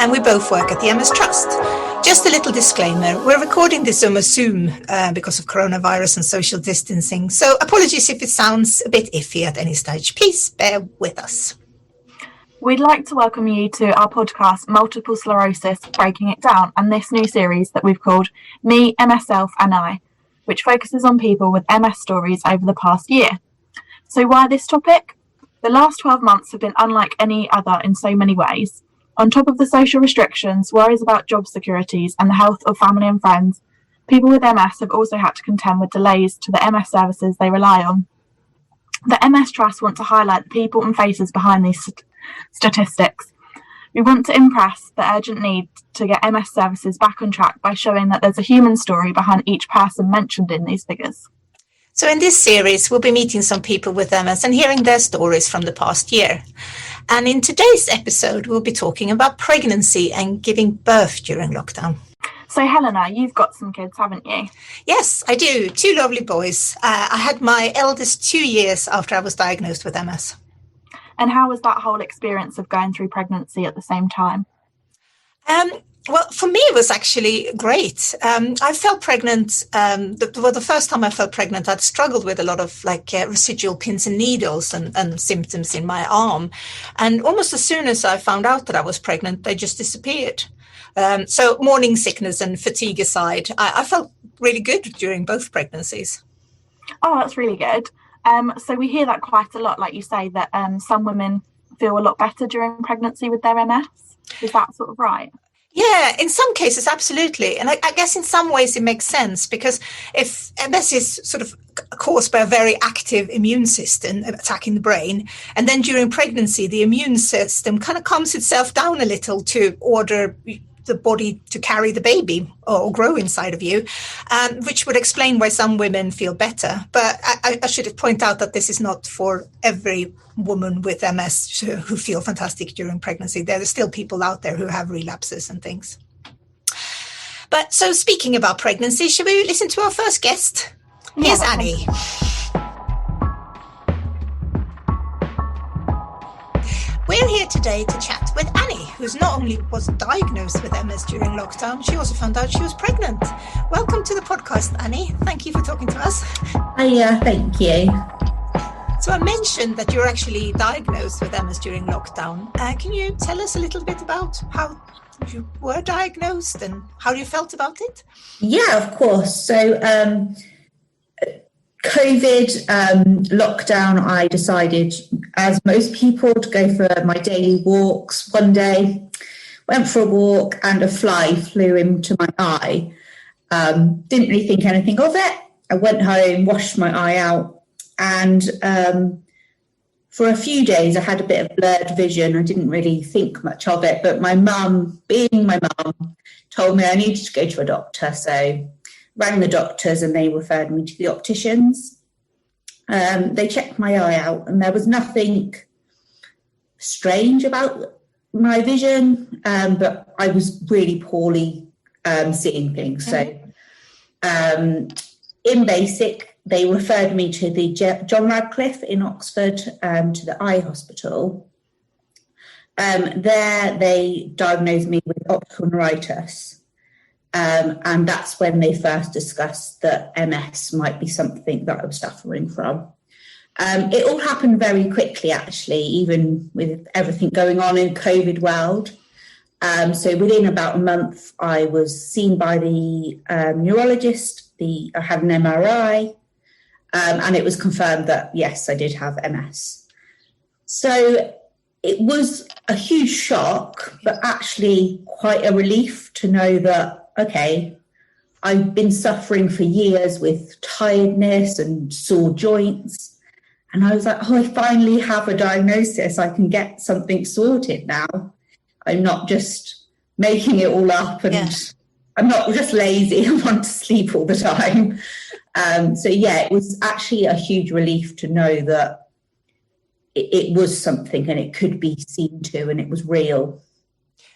and we both work at the MS Trust. Just a little disclaimer, we're recording this on Zoom because of coronavirus and social distancing, so apologies if it sounds a bit iffy at any stage. Please bear with us. We'd like to welcome you to our podcast, Multiple Sclerosis, Breaking It Down, and this new series that we've called Me, MySelf and I, which focuses on people with MS stories over the past year. So why this topic? The last 12 months have been unlike any other in so many ways. On top of the social restrictions, worries about job securities and the health of family and friends, people with MS have also had to contend with delays to the MS services they rely on. The MS Trust want to highlight the people and faces behind these statistics. We want to impress the urgent need to get MS services back on track by showing that there's a human story behind each person mentioned in these figures. So in this series, we'll be meeting some people with MS and hearing their stories from the past year. And in today's episode, we'll be talking about pregnancy and giving birth during lockdown. So Helena, you've got some kids, haven't you? Yes, I do. 2 lovely boys. I had my eldest 2 years after I was diagnosed with MS. And how was that whole experience of going through pregnancy at the same time? Well, for me, it was actually great. I felt pregnant. The first time I felt pregnant, I'd struggled with a lot of residual pins and needles and symptoms in my arm. And almost as soon as I found out that I was pregnant, they just disappeared. So morning sickness and fatigue aside, I felt really good during both pregnancies. Oh, that's really good. So we hear that quite a lot, like you say, that some women feel a lot better during pregnancy with their MS. Is that sort of right? Yeah, in some cases, absolutely. And I guess in some ways it makes sense, because if MS is sort of caused by a very active immune system attacking the brain, and then during pregnancy, the immune system kind of calms itself down a little to order the body to carry the baby or grow inside of you, which would explain why some women feel better. But I should point out that this is not for every woman with MS who feel fantastic during pregnancy. There are still people out there who have relapses and things. But so speaking about pregnancy, should we listen to our first guest? Here's Annie. We're here today to chat with Annie, who's not only was diagnosed with MS during lockdown, she also found out she was pregnant. Welcome to the podcast, Annie. Thank you for talking to us. Hiya, thank you. So I mentioned that you're actually diagnosed with MS during lockdown. Can you tell us a little bit about how you were diagnosed and how you felt about it? Yeah, of course. So COVID lockdown, I decided, as most people, to go for my daily walks. One day, went for a walk and a fly flew into my eye. Didn't really think anything of it. I went home, washed my eye out, and for a few days I had a bit of blurred vision. I didn't really think much of it, but my mum, being my mum, told me I needed to go to a doctor. So rang the doctors and they referred me to the opticians. They checked my eye out and there was nothing strange about my vision, but I was really poorly seeing things. So in basic, they referred me to the John Radcliffe in Oxford, to the eye hospital. There they diagnosed me with optical neuritis. And that's when they first discussed that MS might be something that I was suffering from. It all happened very quickly, actually, even with everything going on in COVID world. So within about a month, I was seen by the neurologist. I had an MRI, and it was confirmed that, yes, I did have MS. So it was a huge shock, but actually quite a relief to know that, okay, I've been suffering for years with tiredness and sore joints. And I was like, oh, I finally have a diagnosis. I can get something sorted now. I'm not just making it all up, and I'm not just lazy. I want to sleep all the time. So, yeah, it was actually a huge relief to know that it was something and it could be seen to and it was real.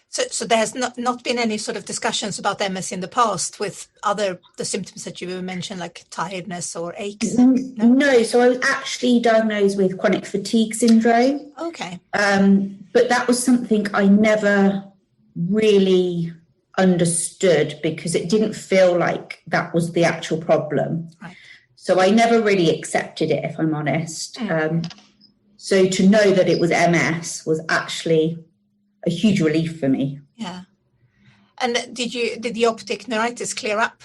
So there has not been any sort of discussions about MS in the past with the symptoms that you mentioned, like tiredness or aches? No, so I was actually diagnosed with chronic fatigue syndrome. Okay. But that was something I never really understood, because it didn't feel like that was the actual problem. Right. So I never really accepted it, if I'm honest. So to know that it was MS was actually a huge relief for me. Yeah. And did the optic neuritis clear up?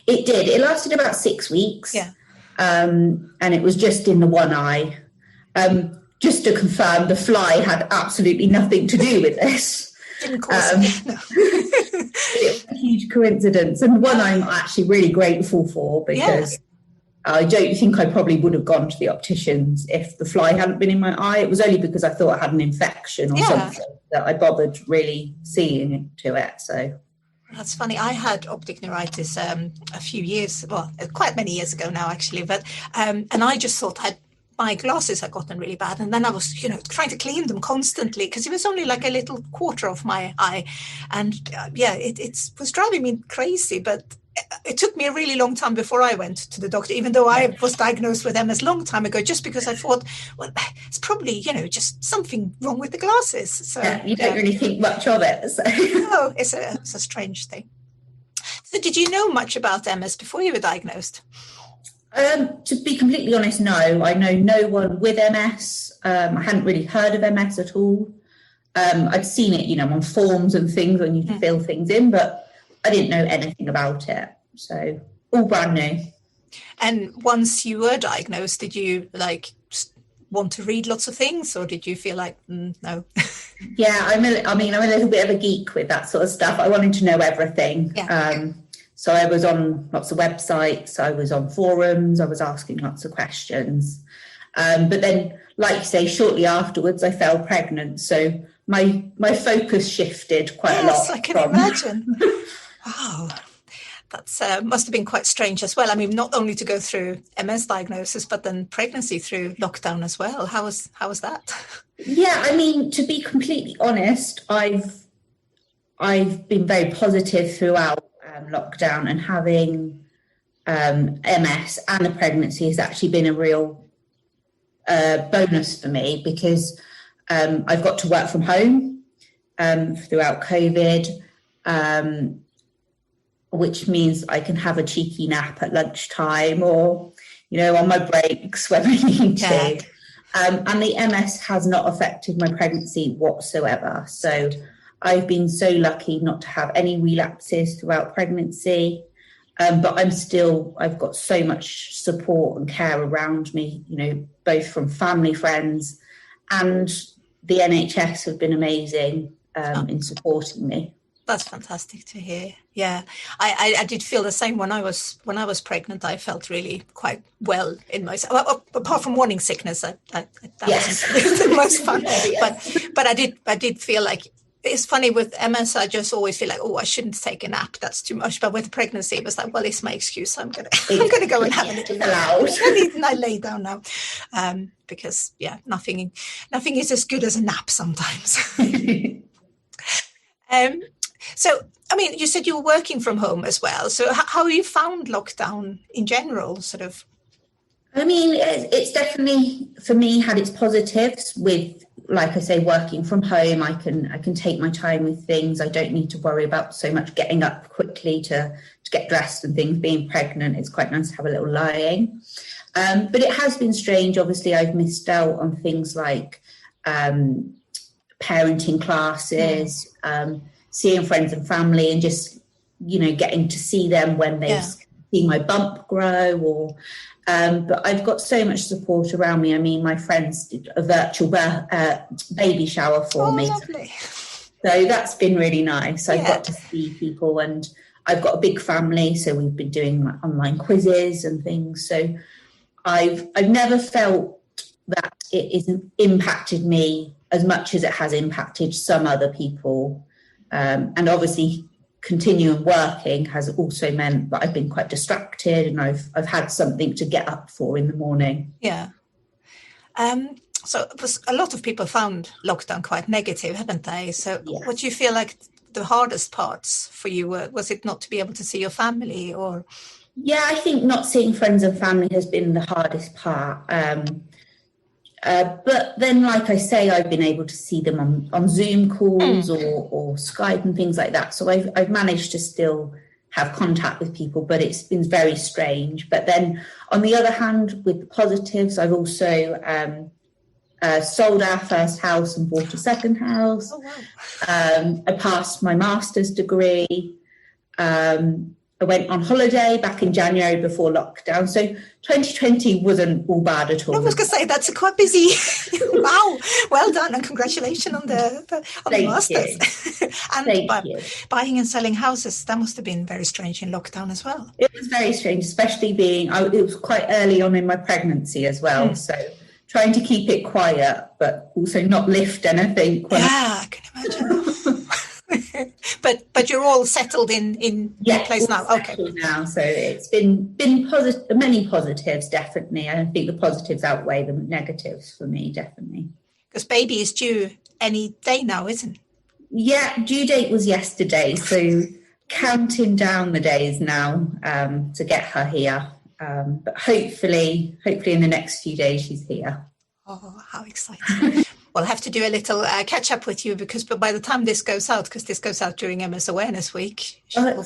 It did. It lasted about 6 weeks. Yeah. And it was just in the one eye. Just to confirm, the fly had absolutely nothing to do with this. Didn't cause it. No. It was a huge coincidence, and one I'm actually really grateful for, because I don't think I probably would have gone to the opticians if the fly hadn't been in my eye. It was only because I thought I had an infection or something that I bothered really seeing to it. So that's funny. I had optic neuritis a few years, quite many years ago now, actually. But and I just thought my glasses had gotten really bad, and then I was, trying to clean them constantly, because it was only like a little quarter of my eye, and it was driving me crazy. But it took me a really long time before I went to the doctor, even though I was diagnosed with MS a long time ago, just because I thought, well, it's probably, just something wrong with the glasses. So you don't really think much of it. So. No, it's a strange thing. So did you know much about MS before you were diagnosed? To be completely honest, no. I know no one with MS. I hadn't really heard of MS at all. I'd seen it, on forms and things when you fill things in, but I didn't know anything about it. So all brand new. And once you were diagnosed, did you want to read lots of things, or did you feel like, no? Yeah, I'm a little bit of a geek with that sort of stuff. I wanted to know everything. Yeah. So I was on lots of websites, I was on forums, I was asking lots of questions. But then, like you say, shortly afterwards, I fell pregnant. So my focus shifted quite a lot. Yes, I can imagine. Wow. That's must have been quite strange as well. I mean, not only to go through MS diagnosis, but then pregnancy through lockdown as well. How was that? Yeah, I mean, to be completely honest, I've been very positive throughout lockdown, and having MS and the pregnancy has actually been a real bonus for me, because I've got to work from home throughout COVID, which means I can have a cheeky nap at lunchtime, or, on my breaks when I need to. And the MS has not affected my pregnancy whatsoever. So I've been so lucky not to have any relapses throughout pregnancy. But I've got so much support and care around me, both from family, friends, and the NHS have been amazing in supporting me. That's fantastic to hear. Yeah, I did feel the same when I was pregnant. I felt really quite well in myself. Well, apart from morning sickness, that wasn't the most fun. But I did feel like, it's funny with MS. I just always feel like, I shouldn't take a nap. That's too much. But with pregnancy, it was like, well, it's my excuse. I'm gonna go and have a little nap. I lay down now, because nothing is as good as a nap sometimes. So, I mean, you said you were working from home as well. So how you found lockdown in general, sort of? I mean, it's definitely, for me, had its positives with, like I say, working from home. I can take my time with things. I don't need to worry about so much getting up quickly to get dressed and things. Being pregnant, it's quite nice to have a little lying. But it has been strange. Obviously, I've missed out on things like parenting classes, seeing friends and family, and just, getting to see them when they see my bump grow, or but I've got so much support around me. I mean, my friends did a virtual baby shower for me. Lovely. So that's been really nice. I've got to see people, and I've got a big family, so we've been doing online quizzes and things. So I've never felt that it isn't impacted me as much as it has impacted some other people. And obviously continuing working has also meant that I've been quite distracted, and I've had something to get up for in the morning. Yeah. So a lot of people found lockdown quite negative, haven't they? So what do you feel like the hardest parts for you were? Was it not to be able to see your family, or? Yeah, I think not seeing friends and family has been the hardest part. But then, like I say, I've been able to see them on Zoom calls or Skype and things like that. So I've managed to still have contact with people, but it's been very strange. But then on the other hand, with the positives, I've also sold our first house and bought a second house. Oh, wow. I passed my master's degree. I went on holiday back in January before lockdown. So 2020 wasn't all bad at all. I was going to say, that's a quite busy. Wow. Well done. And congratulations on the masters. And buying and selling houses, that must have been very strange in lockdown as well. It was very strange, especially it was quite early on in my pregnancy as well. So trying to keep it quiet, but also not lift anything. I can imagine. But you're all settled in place now. Okay. Now, so it's been positive, many positives, definitely. I think the positives outweigh the negatives for me, definitely. Because baby is due any day now, isn't it? Yeah, due date was yesterday, so counting down the days now to get her here. But hopefully in the next few days she's here. Oh, how exciting. We'll have to do a little catch up with you because by the time this goes out, because this goes out during MS Awareness Week, so you'll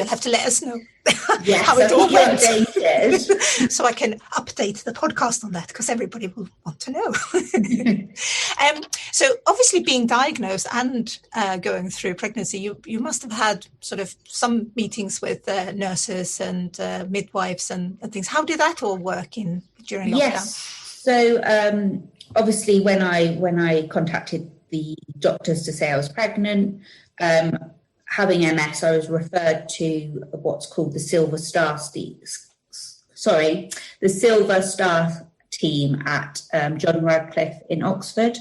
have to let us know how it all went. So I can update the podcast on that because everybody will want to know. So obviously being diagnosed and going through pregnancy, you must have had sort of some meetings with nurses and midwives and things. How did that all work during lockdown? Yes. So obviously, when I contacted the doctors to say I was pregnant, having MS, I was referred to what's called the Silver Star team at John Radcliffe in Oxford.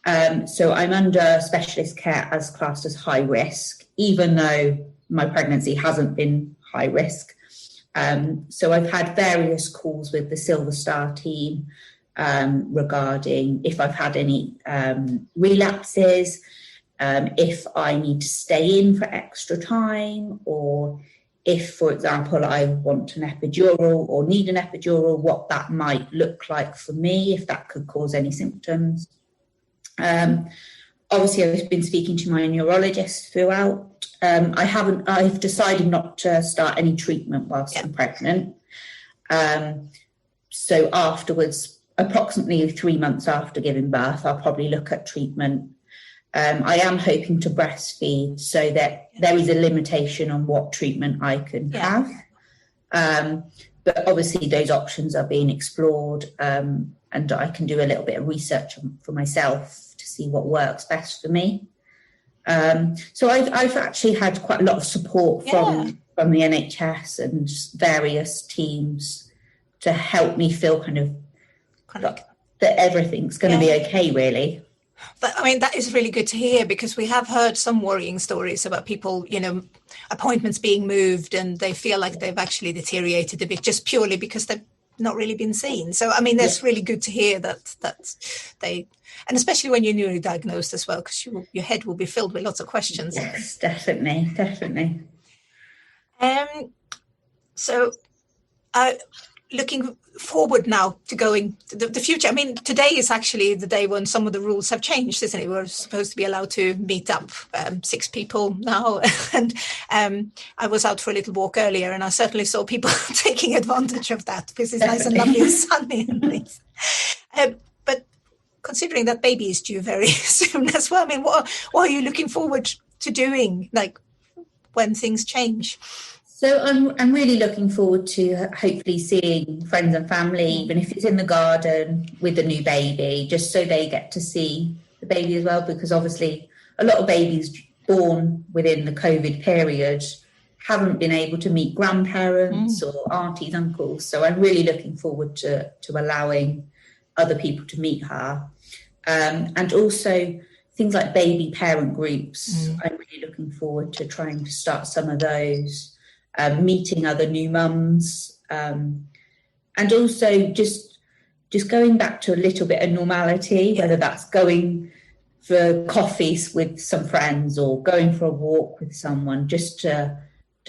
So I'm under specialist care as classed as high risk, even though my pregnancy hasn't been high risk. So I've had various calls with the Silver Star team regarding if I've had any relapses, if I need to stay in for extra time, or if, for example, I want an epidural or need an epidural, what that might look like for me, if that could cause any symptoms. Obviously, I've been speaking to my neurologist throughout. I've decided not to start any treatment whilst I'm pregnant. So afterwards, approximately 3 months after giving birth, I'll probably look at treatment. I am hoping to breastfeed so that there is a limitation on what treatment I can have. But obviously those options are being explored, and I can do a little bit of research for myself to see what works best for me. So I've actually had quite a lot of support from the NHS and various teams to help me feel kind of that everything's going to be okay, really. But I mean, that is really good to hear, because we have heard some worrying stories about people, appointments being moved and they feel like they've actually deteriorated a bit just purely because they've not really been seen. So, I mean, that's really good to hear that they, and especially when you're newly diagnosed as well, because your head will be filled with lots of questions. Yes, definitely. So, looking forward now to going to the future. I mean, today is actually the day when some of the rules have changed, isn't it? We're supposed to be allowed to meet up 6 people now. And I was out for a little walk earlier and I certainly saw people taking advantage of that because it's nice and lovely and sunny and things. But considering that baby is due very soon as well, I mean, what are you looking forward to doing, like, when things change? So I'm really looking forward to hopefully seeing friends and family, even if it's in the garden with the new baby, just so they get to see the baby as well, because obviously a lot of babies born within the COVID period haven't been able to meet grandparents or aunties, uncles. So I'm really looking forward to allowing other people to meet her. And also things like baby parent groups. I'm really looking forward to trying to start some of those. Meeting other new mums, and also just going back to a little bit of normality, whether that's going for coffees with some friends or going for a walk with someone, just to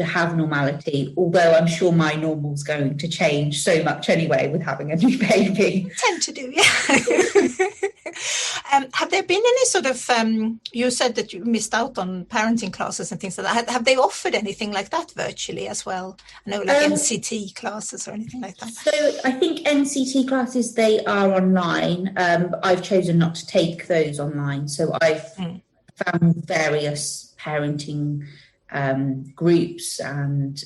have normality, although I'm sure my normal's going to change so much anyway with having a new baby. Tend to do, yeah. Have there been any sort of, you said that you missed out on parenting classes and things like that. Have they offered anything like that virtually as well? I know, like NCT classes or anything like that. So I think NCT classes, they are online. I've chosen not to take those online. So I've found various parenting groups and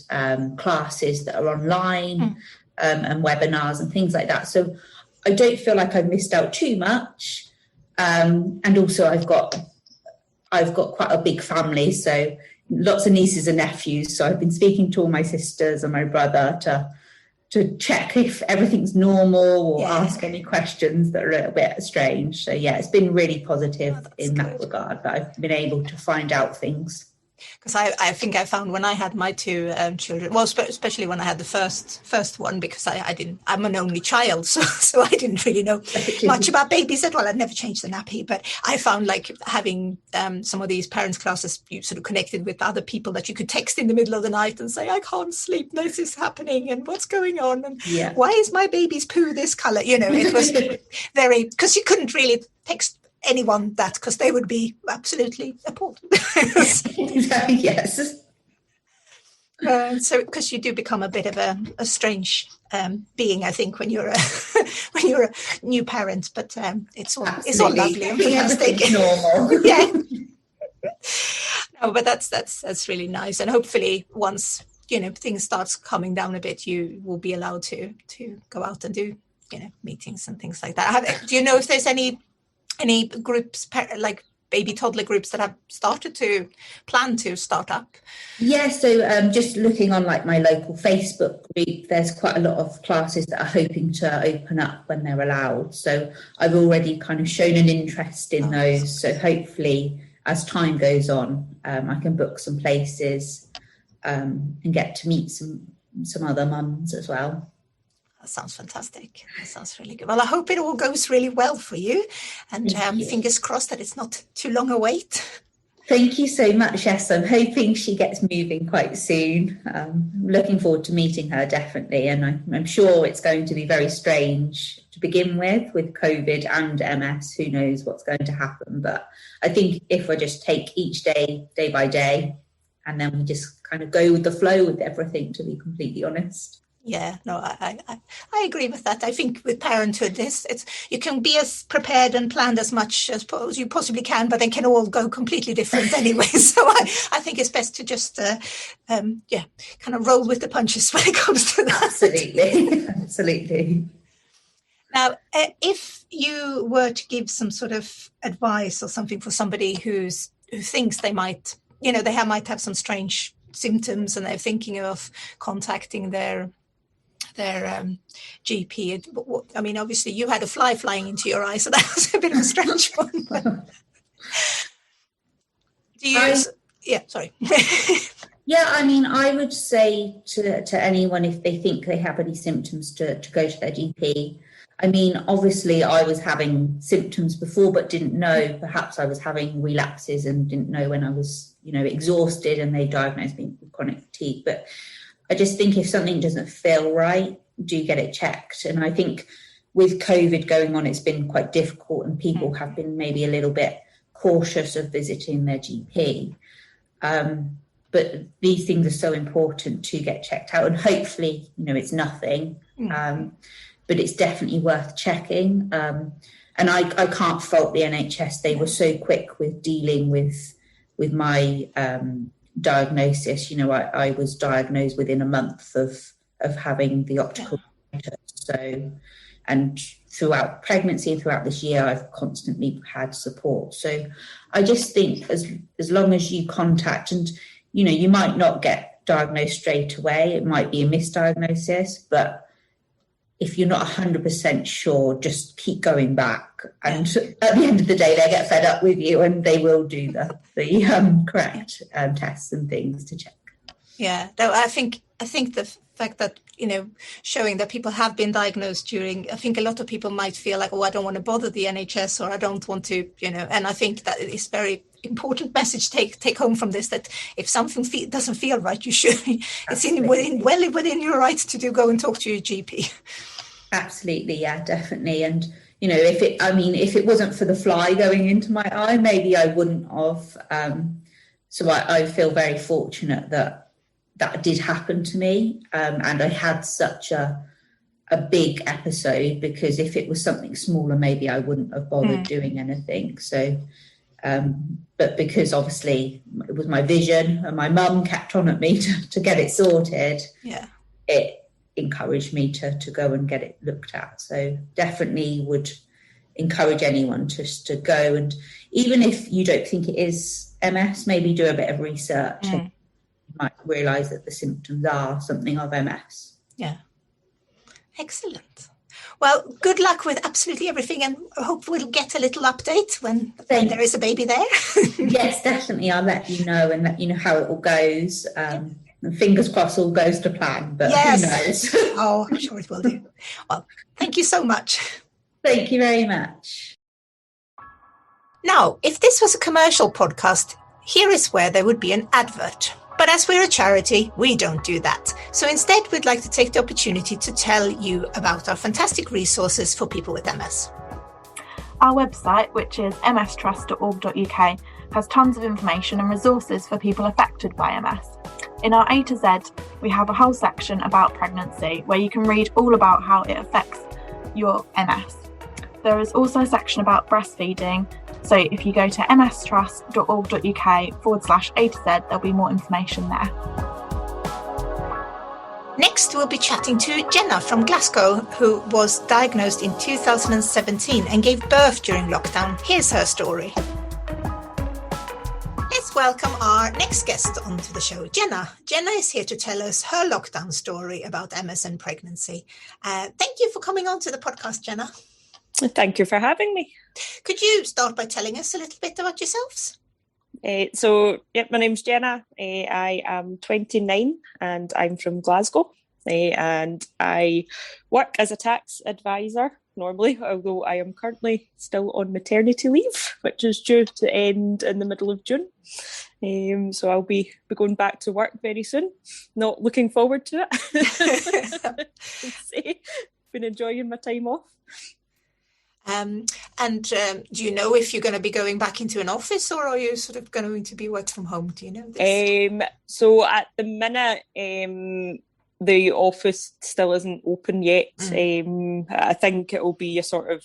classes that are online and webinars and things like that. So I don't feel like I've missed out too much. And also I've got quite a big family, so lots of nieces and nephews. So I've been speaking to all my sisters and my brother to check if everything's normal or ask any questions that are a little bit strange. So yeah, it's been really positive in that regard, that I've been able to find out things. Because I think I found when I had my two children, well, especially when I had the first one, because I'm an only child, so I didn't really know much about babies at all. I'd never changed the nappy, but I found like having some of these parents' classes, you sort of connected with other people that you could text in the middle of the night and say, I can't sleep, this is happening, and what's going on, and why is my baby's poo this colour? You know, it was very, because you couldn't really text anyone that, because they would be absolutely appalled. Yes. So because you do become a bit of a strange being, I think, when you're a new parent, but it's all lovely and fantastic. Normal. Yeah. No, but that's really nice, and hopefully once things starts calming down a bit, you will be allowed to go out and do meetings and things like that. Do you know if there's any groups, like baby toddler groups, that have plan to start up? Yeah, so just looking on like my local Facebook group, there's quite a lot of classes that are hoping to open up when they're allowed. So I've already kind of shown an interest in those. So hopefully as time goes on, I can book some places and get to meet some other mums as well. That sounds fantastic. That sounds really good. Well, I hope it all goes really well for you, and fingers crossed that it's not too long a wait. Thank you so much. Yes, I'm hoping she gets moving quite soon. I'm looking forward to meeting her, definitely, and I'm sure it's going to be very strange to begin with COVID and MS. Who knows what's going to happen, but I think if I just take each day by day, and then we just kind of go with the flow with everything, to be completely honest. Yeah, no, I agree with that. I think with parenthood, it's you can be as prepared and planned as much as you possibly can, but they can all go completely different anyway. So I think it's best to just kind of roll with the punches when it comes to that. Absolutely. Now, if you were to give some sort of advice or something for somebody who thinks they might, they might have some strange symptoms and they're thinking of contacting their GP. I mean, obviously you had a fly flying into your eye, so that was a bit of a strange one. Sorry. Yeah, I mean, I would say to anyone, if they think they have any symptoms, to go to their GP. I mean, obviously I was having symptoms before, but didn't know. Perhaps I was having relapses and didn't know when I was, exhausted, and they diagnosed me with chronic fatigue. But I just think if something doesn't feel right, do get it checked. And I think with COVID going on, it's been quite difficult, and people have been maybe a little bit cautious of visiting their GP. But these things are so important to get checked out, and hopefully, it's nothing. But it's definitely worth checking. And I can't fault the NHS. They were so quick with dealing with my diagnosis. I was diagnosed within a month of having the optical neuritis. So, and throughout pregnancy and throughout this year, I've constantly had support. So I just think as long as you contact, and you might not get diagnosed straight away, it might be a misdiagnosis, but if you're not 100% sure, just keep going back. And at the end of the day, they get fed up with you, and they will do the correct tests and things to check. Yeah, no, I think the fact that, showing that people have been diagnosed I think a lot of people might feel like, I don't want to bother the NHS, or I don't want to, and I think that it's very important message take home from this, that if something doesn't feel right, you should. It's within your right to go and talk to your GP. Absolutely, yeah, definitely. And if it wasn't for the fly going into my eye, maybe I wouldn't have. So I feel very fortunate that did happen to me, and I had such a big episode, because if it was something smaller, maybe I wouldn't have bothered doing anything. So, but because obviously it was my vision and my mum kept on at me to get it sorted, it encouraged me to go and get it looked at. So definitely would encourage anyone just to go, and even if you don't think it is MS, maybe do a bit of research. And you might realise that the symptoms are something of MS. Yeah. Excellent. Well, good luck with absolutely everything, and I hope we'll get a little update when there is a baby there. Yes, definitely. I'll let you know and let you know how it all goes. And fingers crossed all goes to plan, but who knows? Oh, I'm sure it will do. Well, thank you so much. Thank you very much. Now, if this was a commercial podcast, here is where there would be an advert. But as we're a charity, we don't do that. So instead, we'd like to take the opportunity to tell you about our fantastic resources for people with MS. Our website, which is mstrust.org.uk, has tons of information and resources for people affected by MS. In our A to Z, we have a whole section about pregnancy, where you can read all about how it affects your MS. There is also a section about breastfeeding, so if you go to mstrust.org.uk/A to Z, there'll be more information there. Next, we'll be chatting to Jenna from Glasgow, who was diagnosed in 2017 and gave birth during lockdown. Here's her story. Let's welcome our next guest onto the show, Jenna. Jenna is here to tell us her lockdown story about MS and pregnancy. Thank you for coming on to the podcast, Jenna. Thank you for having me. Could you start by telling us a little bit about yourselves? My name's Jenna. I am 29 and I'm from Glasgow. And I work as a tax advisor normally, although I am currently still on maternity leave, which is due to end in the middle of June. So I'll be going back to work very soon. Not looking forward to it. Been enjoying my time off. Do you know if you're going to be going back into an office, or are you sort of going to be work from home? Do you know this? So at the minute, the office still isn't open yet. I think it will be a sort of,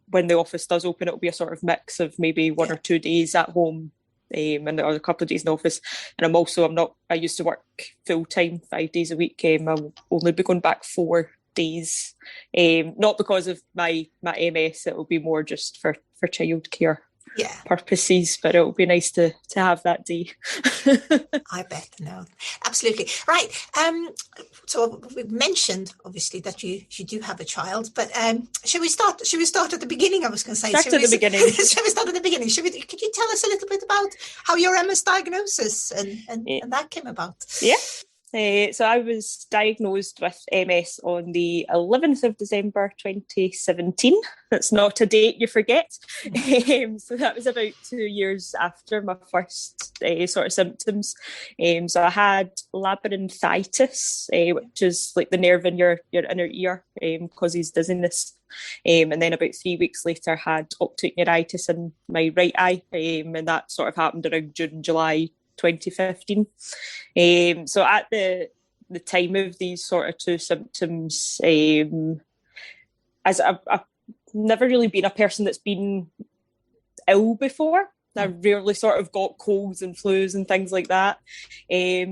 when the office does open, it will be a sort of mix of maybe 1 or 2 days at home, and or a couple of days in the office. And I used to work full time, 5 days a week. I'll only be going back 4 days, not because of my MS. It will be more just for childcare purposes, but it will be nice to have that day. I bet. No, absolutely right. So we've mentioned obviously that you do have a child, but shall we start at the beginning? I was going to say Shall we start at the beginning? Could you tell us a little bit about how your MS diagnosis and that came about? So I was diagnosed with MS on the 11th of December 2017. That's not a date you forget. So that was about 2 years after my first sort of symptoms. So I had labyrinthitis, which is like the nerve in your inner ear, causes dizziness. And then about 3 weeks later had optic neuritis in my right eye, and that sort of happened around June, July 2015. So at the time of these sort of two symptoms, as I've never really been a person that's been ill before. I rarely sort of got colds and flus and things like that.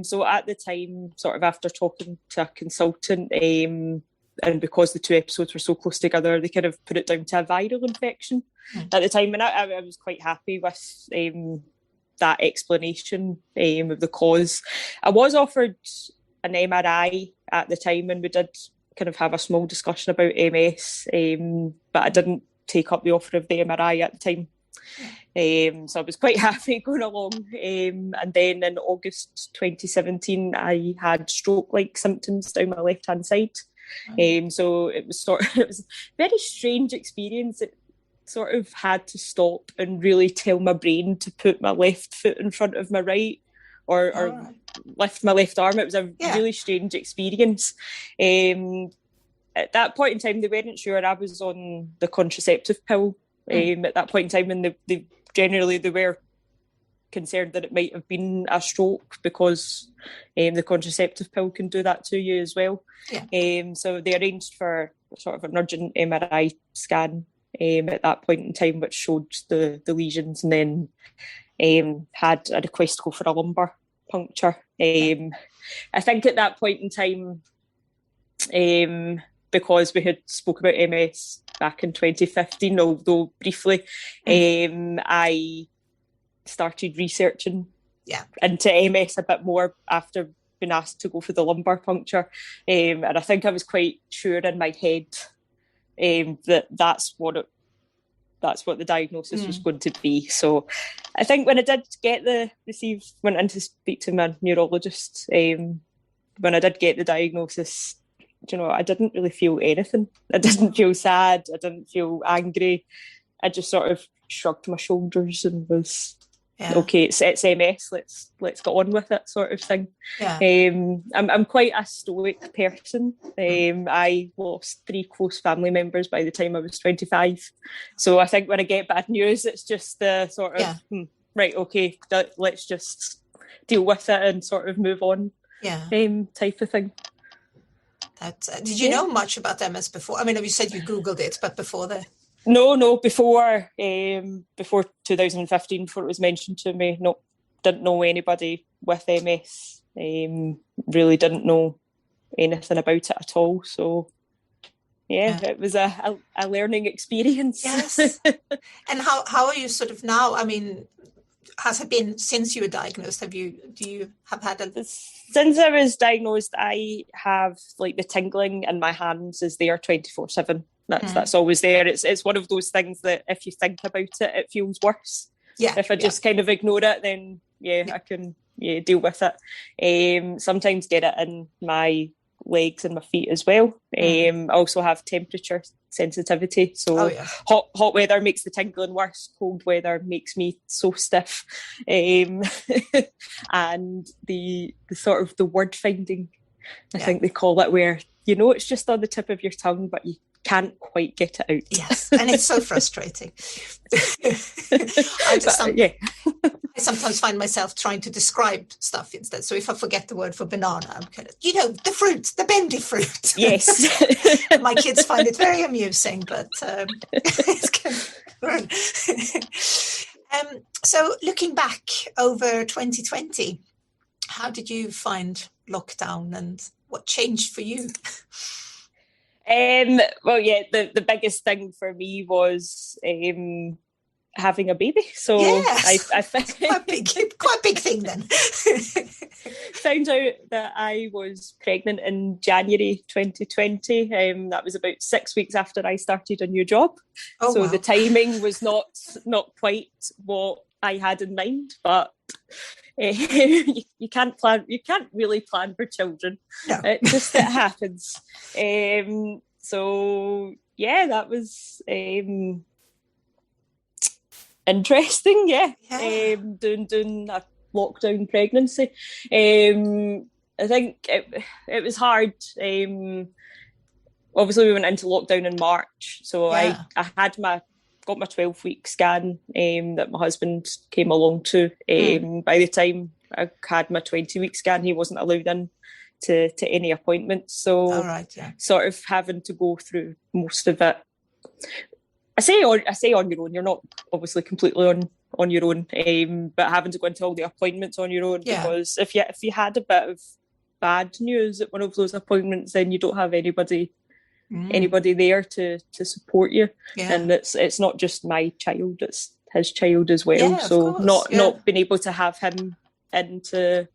So at the time, sort of after talking to a consultant, and because the two episodes were so close together, they kind of put it down to a viral infection at the time. And I was quite happy with that explanation of the cause. I was offered an MRI at the time, and we did kind of have a small discussion about MS, but I didn't take up the offer of the MRI at the time. So I was quite happy going along. And then in August 2017, I had stroke-like symptoms down my left-hand side. So it was a very strange experience. sort of had to stop and really tell my brain to put my left foot in front of my right, or lift my left arm. It was a really strange experience. At that point in time, they weren't sure I was on the contraceptive pill. At that point in time, and they were concerned that it might have been a stroke, because the contraceptive pill can do that to you as well. So they arranged for sort of an urgent MRI scan at that point in time, which showed the lesions, and then had a request to go for a lumbar puncture. I think at that point in time, because we had spoke about MS back in 2015, although briefly, I started researching into MS a bit more after being asked to go for the lumbar puncture. And I think I was quite sure in my head that's what the diagnosis was going to be. So I think when I did went in to speak to my neurologist, when I did get the diagnosis, I didn't really feel anything. I didn't feel sad. I didn't feel angry. I just sort of shrugged my shoulders and was okay. It's MS. Let's get on with it, sort of thing. I'm quite a stoic person. I lost 3 close family members by the time I was 25. So I think when I get bad news, it's just the sort of right, okay, let's just deal with it and sort of move on. Type of thing. Did you know much about MS before? I mean, you said you Googled it, but before the... No, before 2015, before it was mentioned to me, didn't know anybody with MS. Really didn't know anything about it at all. So, it was a learning experience. Yes. And how are you sort of now? I mean, has it been since you were diagnosed? Do you have had a... Since I was diagnosed, I have the tingling in my hands is there 24/7. That's always there. It's one of those things that if you think about it, it feels worse. If I just kind of ignore it, then I can deal with it. Sometimes get it in my legs and my feet as well. I also have temperature sensitivity, so hot weather makes the tingling worse. Cold weather makes me so stiff. And the sort of the word finding, I think they call it, where it's just on the tip of your tongue, but you can't quite get it out. Yes, and it's so frustrating. I sometimes find myself trying to describe stuff instead. So if I forget the word for banana, I'm kind of, the fruit, the bendy fruit. Yes. My kids find it very amusing, but it's kind of fun. So looking back over 2020, how did you find lockdown and what changed for you? The biggest thing for me was having a baby. So I quite a big thing then. Found out that I was pregnant in January 2020. That was about 6 weeks after I started a new job. The timing was not quite what I had in mind, but you can't really plan for children. No. It happens. That was interesting. Doing a lockdown pregnancy. I think it was hard. Obviously we went into lockdown in March, so I got my 12-week scan that my husband came along to. By the time I had my 20-week scan, he wasn't allowed in to any appointments. So sort of having to go through most of it. I say on your own. You're not obviously completely on your own, but having to go into all the appointments on your own, because if you had a bit of bad news at one of those appointments, then you don't have anybody there to support you. And it's not just my child, it's his child as well. So not being able to have him into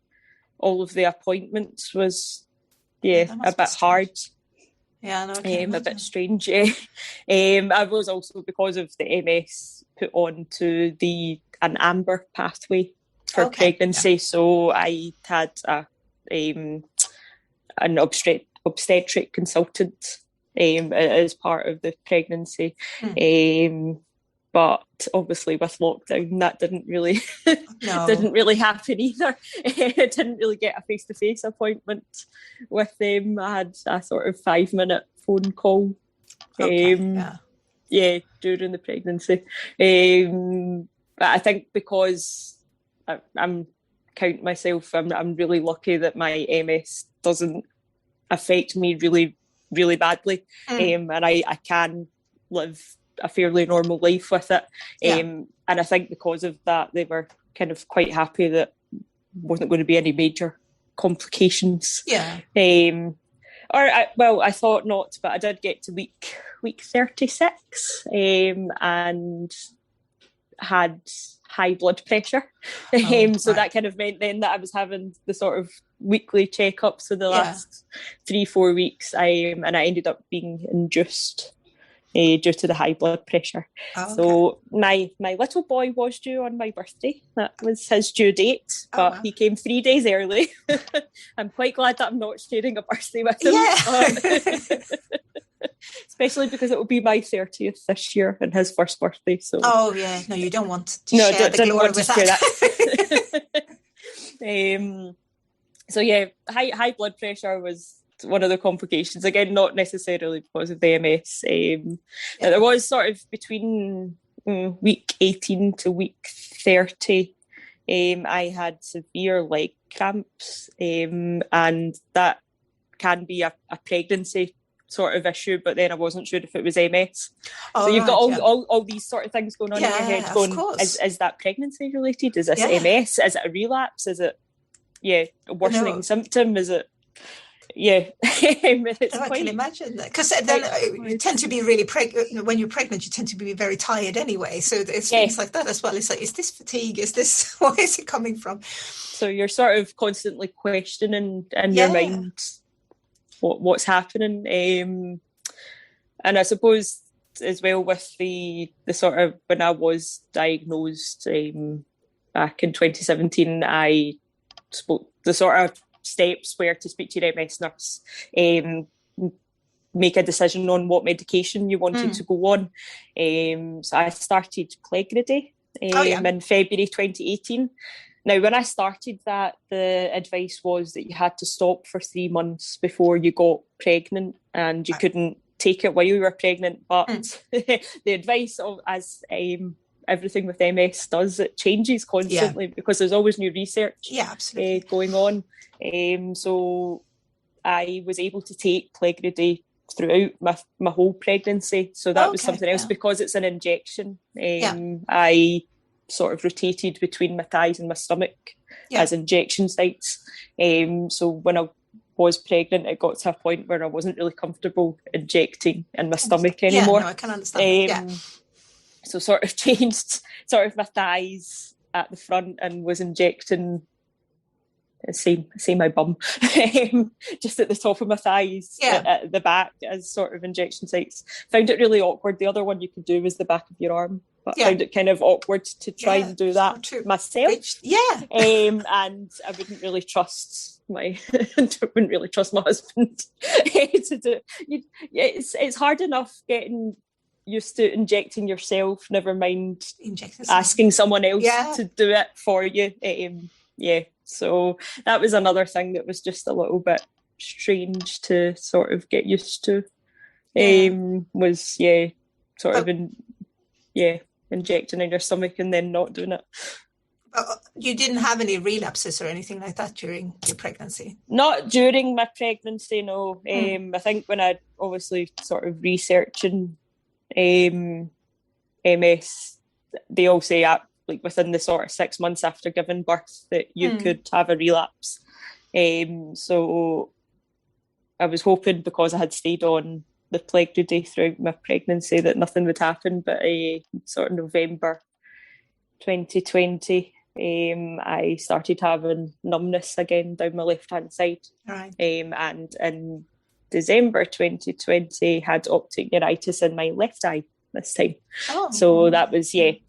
all of the appointments was a bit hard. A bit strange. I was also, because of the MS, put on to an amber pathway for pregnancy. So I had an obstetric consultant as part of the pregnancy. but obviously with lockdown that didn't really No. didn't really happen either. I didn't really get a face-to-face appointment with them. I had a sort of 5-minute phone call. Yeah, during the pregnancy. But I think because I'm count myself, I'm really lucky that my MS doesn't affect me really, really badly, and I can live a fairly normal life with it. And I think because of that, they were kind of quite happy that wasn't going to be any major complications. Yeah. I thought not, but I did get to week 36 and had high blood pressure. So that kind of meant then that I was having the sort of weekly checkups for the last 3-4 weeks, and I ended up being induced due to the high blood pressure. So my little boy was due on my birthday. That was his due date, but he came 3 days early. I'm quite glad that I'm not sharing a birthday with him. Yeah. Especially because it will be my 30th this year and his first birthday. So no, you don't want to share the glory with that. So high blood pressure was one of the complications. Again, not necessarily because of the MS. There was sort of between week 18 to week 30, I had severe leg cramps, and that can be a pregnancy sort of issue, but then I wasn't sure if it was MS. So you've got all these sort of things going on in your head going, is that pregnancy related? Is this MS? Is it a relapse? Is it a worsening symptom? Is it I can imagine that, because then you tend to be really pregnant. When you're pregnant, you tend to be very tired anyway. So it's things like that as well. It's like, is this fatigue? Is this, where is it coming from? So you're sort of constantly questioning in your mind what's happening. And I suppose as well with the sort of, when I was diagnosed back in 2017, I spoke the sort of steps where to speak to your MS nurse, make a decision on what medication you wanted to go on. So I started Plegridy in February 2018. Now, when I started that, the advice was that you had to stop for 3 months before you got pregnant, and you couldn't take it while you were pregnant. But the advice, as everything with MS does, it changes constantly because there's always new research going on. So I was able to take Plegridy throughout my whole pregnancy. So that was something else, because it's an injection. I sort of rotated between my thighs and my stomach as injection sites. So when I was pregnant, it got to a point where I wasn't really comfortable injecting in my stomach anymore. I can understand. So sort of changed sort of my thighs at the front and was injecting same my bum, just at the top of my thighs, at the back as sort of injection sites. Found it really awkward. The other one you could do was the back of your arm, but found it kind of awkward to try and do that myself. And I wouldn't really trust my husband to do it. It's hard enough getting used to injecting yourself, never mind asking someone else to do it for you. So that was another thing that was just a little bit strange to sort of get used to. Injecting in your stomach and then not doing it. You didn't have any relapses or anything like that during your pregnancy? Not during my pregnancy, no. I think when I obviously sort of researching MS, they all say like within the sort of 6 months after giving birth that you could have a relapse. So I was hoping, because I had stayed on the Plegridy throughout my pregnancy, that nothing would happen. But sort of November 2020, I started having numbness again down my left-hand side. Right. And in December 2020, had optic neuritis in my left eye this time. So that was, I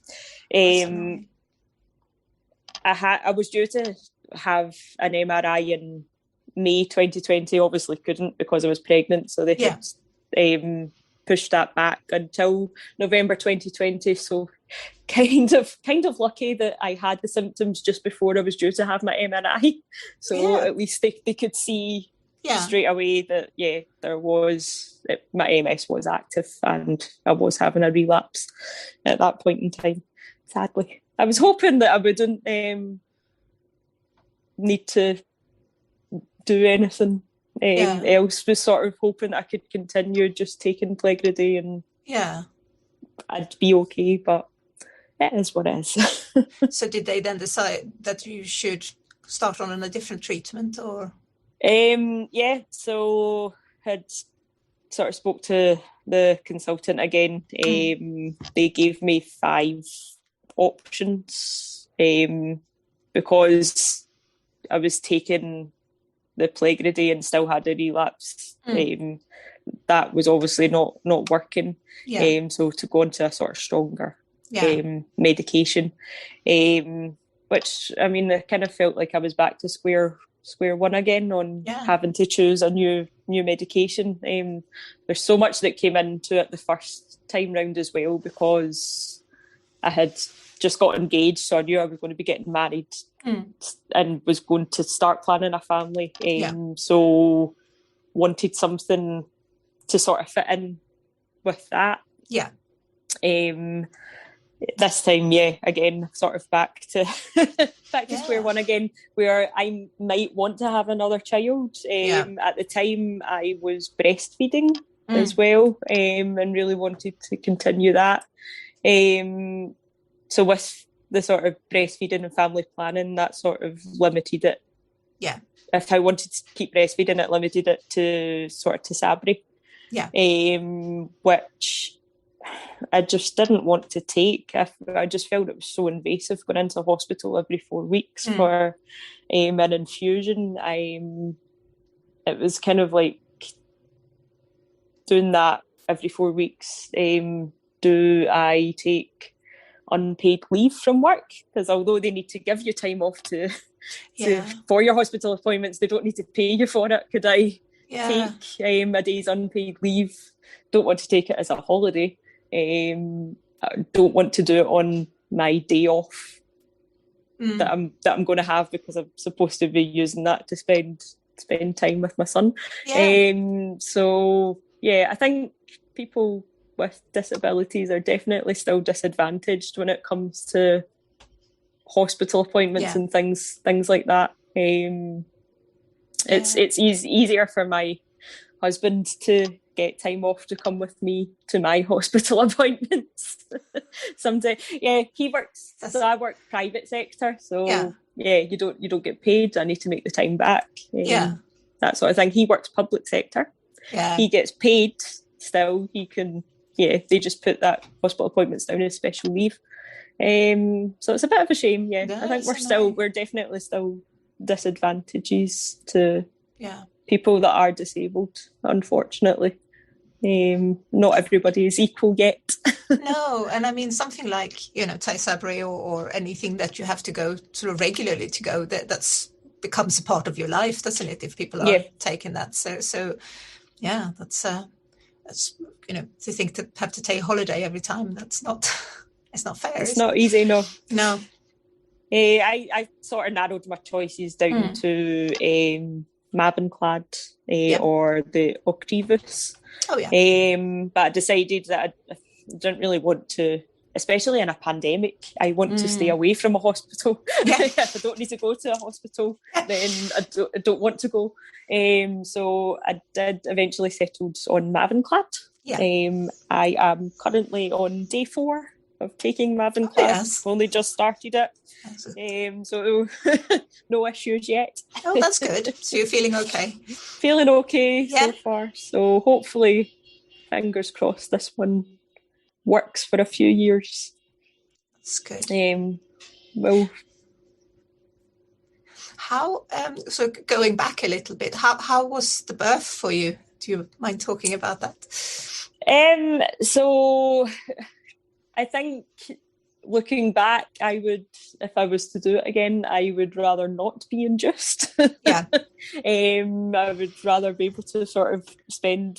was due to have an MRI in May 2020, obviously couldn't because I was pregnant, so they had pushed that back until November 2020. So kind of lucky that I had the symptoms just before I was due to have my MRI. So at least they could see straight away that, my MS was active and I was having a relapse at that point in time, sadly. I was hoping that I wouldn't need to do anything else. Was sort of hoping that I could continue just taking Plegridy and I'd be okay, but it is what it is. So did they then decide that you should start on a different treatment, or? So had sort of spoke to the consultant again. They gave me 5 options because I was taking the Plegridy and still had a relapse. That was obviously not working. So to go into a sort of stronger medication, which, I mean, I kind of felt like I was back to square one again on having to choose a new medication. There's so much that came into it the first time round as well, because I had just got engaged, so I knew I was going to be getting married and was going to start planning a family. So wanted something to sort of fit in with that. This time, again, sort of back to square one again, where I might want to have another child. At the time, I was breastfeeding as well, and really wanted to continue that. So with the sort of breastfeeding and family planning, that sort of limited it. If I wanted to keep breastfeeding, it limited it to sort of Tisabri, which I just didn't want to take. I just felt it was so invasive going into hospital every 4 weeks for an infusion. It was kind of like doing that every 4 weeks. Do I take unpaid leave from work? Because although they need to give you time off for your hospital appointments, they don't need to pay you for it. Could I take a day's unpaid leave? Don't want to take it as a holiday. I don't want to do it on my day off that I'm going to have, because I'm supposed to be using that to spend time with my son. So I think people with disabilities are definitely still disadvantaged when it comes to hospital appointments and things like that. It's easier for my husband to get time off to come with me to my hospital appointments. Someday, he works. So I work private sector. So you don't get paid. I need to make the time back. That sort of thing. He works public sector. He gets paid still. He can. They just put that hospital appointments down as special leave. So it's a bit of a shame. I think we're definitely still disadvantages to people that are disabled, unfortunately. Not everybody is equal yet. No, and I mean, something like, Tisabri or anything that you have to go sort of regularly to go, that's becomes a part of your life, doesn't it, if people are taking that. So that's to think to have to take a holiday every time, that's not it's not fair. It's not easy, no. I sort of narrowed my choices down to Mavenclad or the Ocrevus. But I decided that I didn't really want to, especially in a pandemic, I want to stay away from a hospital. If I don't need to go to a hospital, then I don't want to go. So I did eventually settled on Mavenclad. I am currently on day 4 of taking Mavenclad. Only just started it. So no issues yet. Oh, that's good. So you're feeling okay? Feeling okay so far. So hopefully, fingers crossed, this one works for a few years. That's good. Well, how so going back a little bit, how was the birth for you? Do you mind talking about that? So I think looking back, I would, if I was to do it again, I would rather not be induced. I would rather be able to sort of spend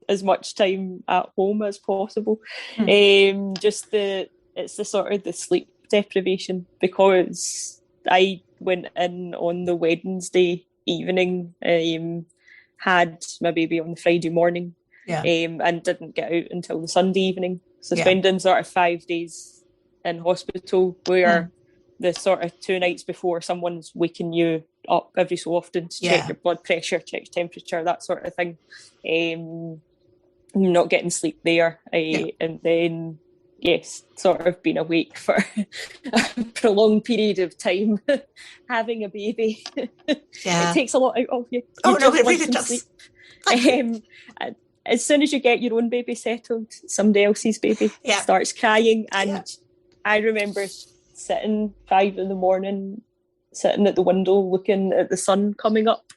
as much time at home as possible. Just the it's the sort of the sleep deprivation, because I went in on the Wednesday evening, had my baby on the Friday morning, and didn't get out until the Sunday evening. So spending sort of 5 days in hospital, where the sort of 2 nights before, someone's waking you up every so often to check your blood pressure, check your temperature, that sort of thing. Not getting sleep there, and then sort of being awake for a prolonged period of time, having a baby. It takes a lot out of you. Oh no, it really does. As soon as you get your own baby settled, somebody else's baby starts crying, and I remember sitting 5 a.m, sitting at the window looking at the sun coming up,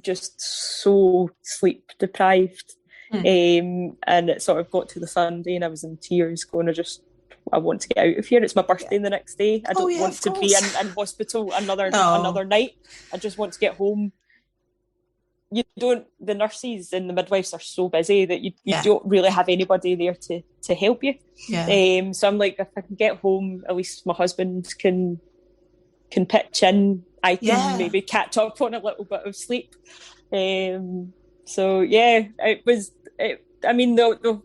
just so sleep deprived. And it sort of got to the Sunday and I was in tears going, I want to get out of here. It's my birthday the next day. I don't want to be in hospital another night. I just want to get home. The nurses and the midwives are so busy that you don't really have anybody there to help you. So I'm like, if I can get home, at least my husband can pitch in. I can maybe catch up on a little bit of sleep. So it was. The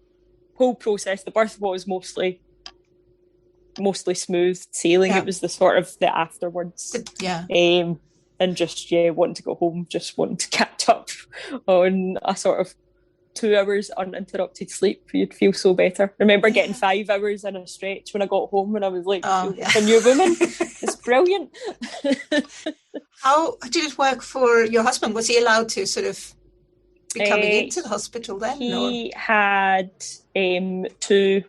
whole process, the birth was mostly smooth sailing. It was the sort of the afterwards. And just wanting to go home, just wanting to catch up on a sort of 2 hours uninterrupted sleep. You'd feel so better. I remember getting 5 hours in a stretch when I got home, and I was like, a new woman. It's brilliant. How did it work for your husband? Was he allowed to sort of be coming into the hospital then? He had 2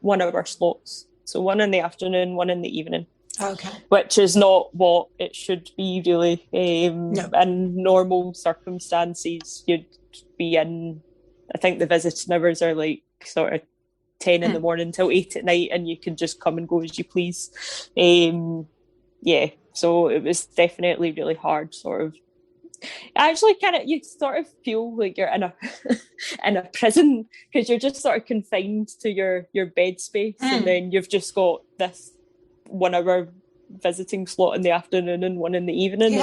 1-hour slots. So one in the afternoon, one in the evening. Okay. Which is not what it should be, really. In normal circumstances, you'd be in, I think the visiting hours are like sort of 10 in the morning till 8 at night, and you can just come and go as you please. So it was definitely really hard, sort of. Actually, you sort of feel like you're in a in a prison, because you're just sort of confined to your bed space, and then you've just got this 1-hour visiting slot in the afternoon and one in the evening,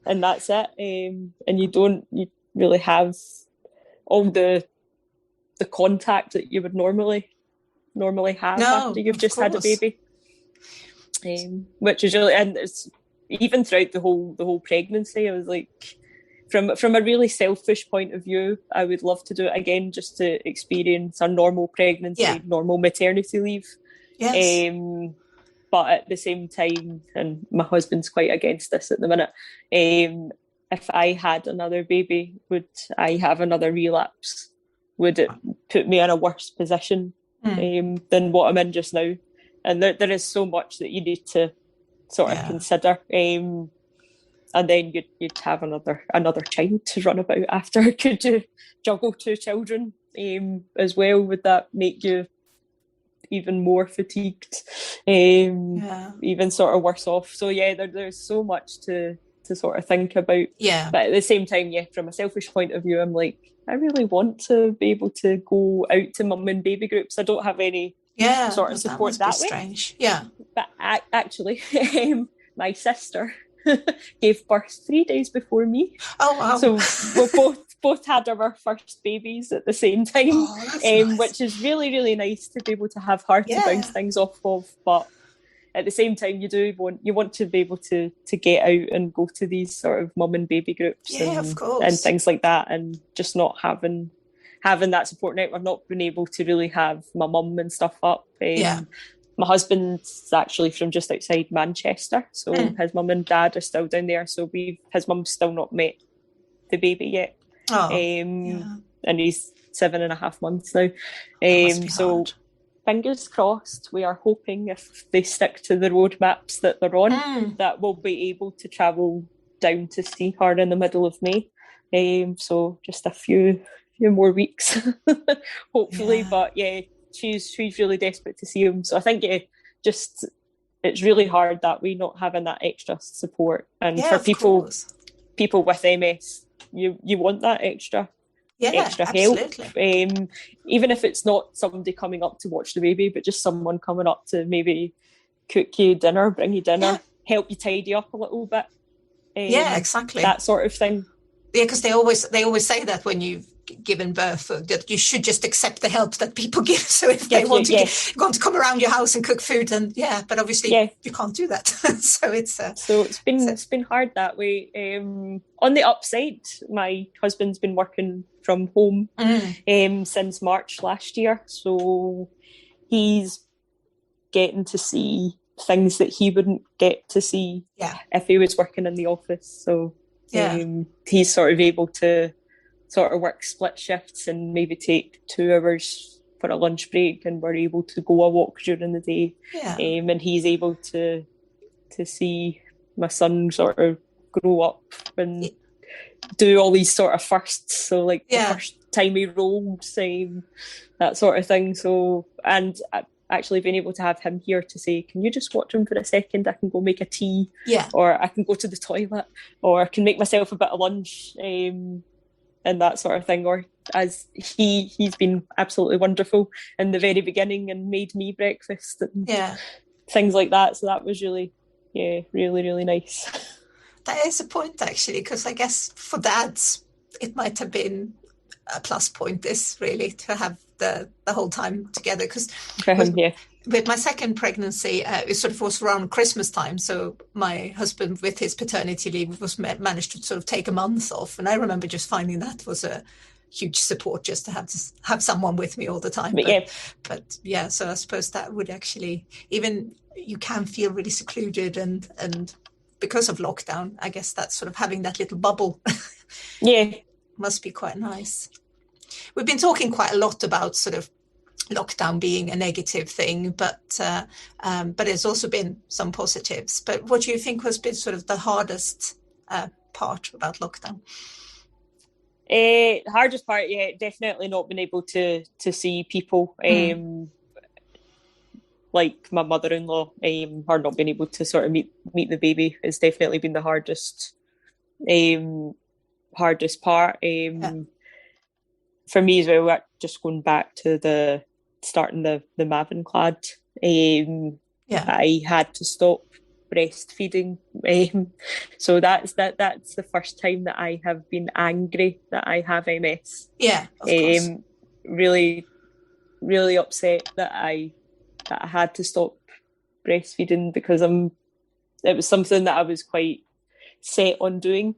and that's it. And you really have all the contact that you would normally have after you've just had a baby. Which is really, and it's even throughout the whole pregnancy, I was like, from a really selfish point of view, I would love to do it again, just to experience a normal pregnancy, normal maternity leave. Yes. But at the same time, and my husband's quite against this at the minute, if I had another baby, would I have another relapse? Would it put me in a worse position than what I'm in just now? And there is so much that you need to sort of consider. And then you'd have another child to run about after. Could you juggle 2 children as well? Would that make you even more fatigued? Even sort of worse off? So there's so much to sort of think about. But at the same time, from a selfish point of view, I'm like, I really want to be able to go out to mum and baby groups. I don't have any sort of support that way. Strange. But actually, my sister gave birth 3 days before me. Oh wow! So we both had our first babies at the same time, nice. Which is really, really nice to be able to have her to bounce things off of. But at the same time, you want to be able to get out and go to these sort of mum and baby groups, of course, and things like that, and just not having that support network. I've not been able to really have my mum and stuff up. My husband's actually from just outside Manchester, so his mum and dad are still down there. So his mum's still not met the baby yet. And he's 7.5 months now. So fingers crossed, we are hoping if they stick to the roadmaps that they're on, that we'll be able to travel down to see her in the middle of May. So just a few more weeks, hopefully. But she's really desperate to see him. So I think it's really hard that we not having that extra support. And for people with MS, you want that extra Yeah, help. absolutely. Even if it's not somebody coming up to watch the baby, but just someone coming up to maybe cook you dinner, bring you dinner, help you tidy up a little bit. Yeah, exactly. That sort of thing. Yeah, because they always say that when you've given birth, that you should just accept the help that people give. So if they want to come around your house and cook food, then but obviously you can't do that. So it's been hard that way. On the upside, my husband's been working from home since March last year, so he's getting to see things that he wouldn't get to see if he was working in the office. So he's sort of able to sort of work split shifts and maybe take 2 hours for a lunch break, and we're able to go a walk during the day. And he's able to see my son sort of grow up and do all these sort of firsts. So like the first time he rolled, that sort of thing. So, and actually being able to have him here to say, can you just watch him for a second? I can go make a tea, or I can go to the toilet, or I can make myself a bit of lunch, and that sort of thing. Or as he's been absolutely wonderful in the very beginning and made me breakfast and things like that. So that was really, really nice. That is a point, actually, because I guess for dads, it might have been a plus point, this really, to have the whole time together. Because with my second pregnancy, it sort of was around Christmas time. So my husband, with his paternity leave, managed to sort of take a month off. And I remember just finding that was a huge support, just to have someone with me all the time. But so I suppose that would actually, even you can feel really secluded and because of lockdown, I guess that's sort of having that little bubble. Must be quite nice. We've been talking quite a lot about sort of lockdown being a negative thing, but there's also been some positives. But what do you think has been sort of the hardest part about lockdown? Hardest part, definitely not being able to see people. Like my mother-in-law, or not being able to sort of meet the baby has definitely been the hardest part. For me as well, just going back to starting the Mavenclad, I had to stop breastfeeding. So that's the first time that I have been angry that I have MS. Yeah, of course. Really, really upset that I had to stop breastfeeding, because it was something that I was quite set on doing.